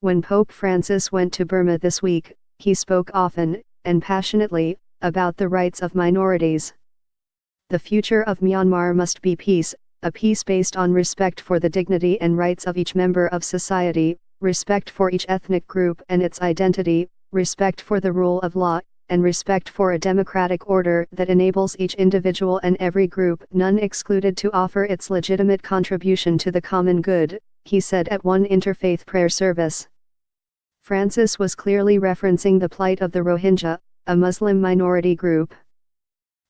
When Pope Francis went to Burma this week, he spoke often, and passionately, about the rights of minorities. The future of Myanmar must be peace, a peace based on respect for the dignity and rights of each member of society, respect for each ethnic group and its identity, respect for the rule of law, and respect for a democratic order that enables each individual and every group, none excluded, to offer its legitimate contribution to the common good, he said at one interfaith prayer service. Francis was clearly referencing the plight of the Rohingya, a Muslim minority group.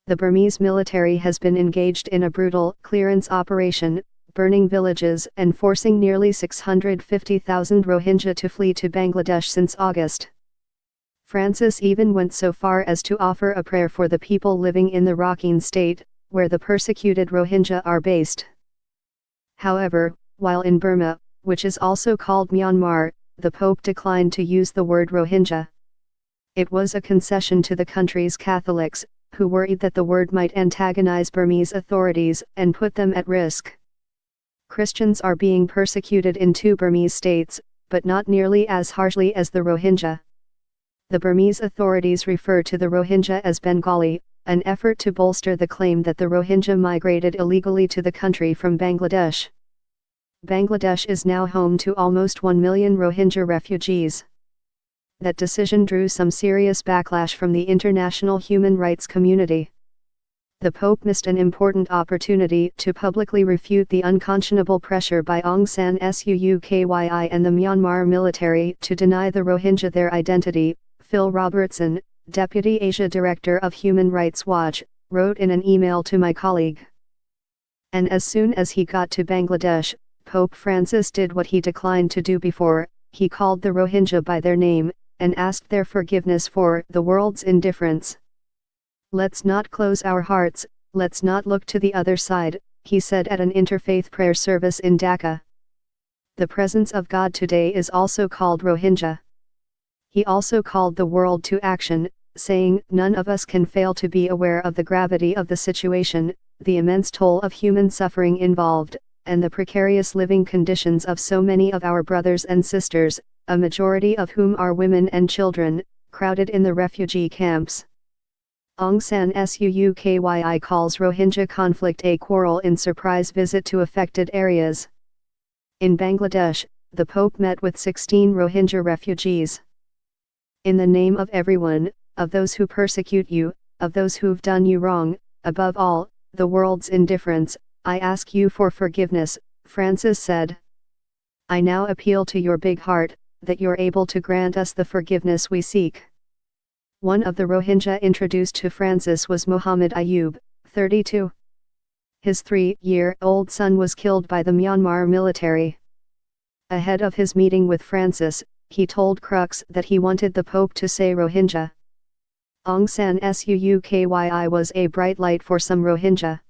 The Burmese military has been engaged in a brutal clearance operation, burning villages and forcing nearly 650,000 Rohingya to flee to Bangladesh since August. Francis even went so far as to offer a prayer for the people living in the Rakhine state, where the persecuted Rohingya are based. However, while in Burma, which is also called Myanmar, the Pope declined to use the word Rohingya. It was a concession to the country's Catholics, who worried that the word might antagonize Burmese authorities and put them at risk. Christians are being persecuted in 2 Burmese states, but not nearly as harshly as the Rohingya. The Burmese authorities refer to the Rohingya as Bengali, an effort to bolster the claim that the Rohingya migrated illegally to the country from Bangladesh. Bangladesh is now home to almost 1 million Rohingya refugees. That decision drew some serious backlash from the international human rights community. The Pope missed an important opportunity to publicly refute the unconscionable pressure by Aung San Suu Kyi and the Myanmar military to deny the Rohingya their identity. Phil Robertson, Deputy Asia Director of Human Rights Watch, wrote in an email to my colleague. And as soon as he got to Bangladesh, Pope Francis did what he declined to do before, he called the Rohingya by their name, and asked their forgiveness for the world's indifference. Let's not close our hearts, let's not look to the other side, he said at an interfaith prayer service in Dhaka. The presence of God today is also called Rohingya. He also called the world to action, saying, none of us can fail to be aware of the gravity of the situation, the immense toll of human suffering involved, and the precarious living conditions of so many of our brothers and sisters, a majority of whom are women and children, crowded in the refugee camps. Aung San Suu Kyi calls Rohingya conflict a quarrel in surprise visit to affected areas. In Bangladesh, the Pope met with 16 Rohingya refugees. In the name of everyone, of those who persecute you, of those who've done you wrong, above all, the world's indifference, I ask you for forgiveness, Francis said. I now appeal to your big heart, that you're able to grant us the forgiveness we seek. One of the Rohingya introduced to Francis was Muhammad Ayub, 32. His 3-year-old son was killed by the Myanmar military. Ahead of his meeting with Francis, he told Crux that he wanted the Pope to say Rohingya. Aung San Suu Kyi was a bright light for some Rohingya.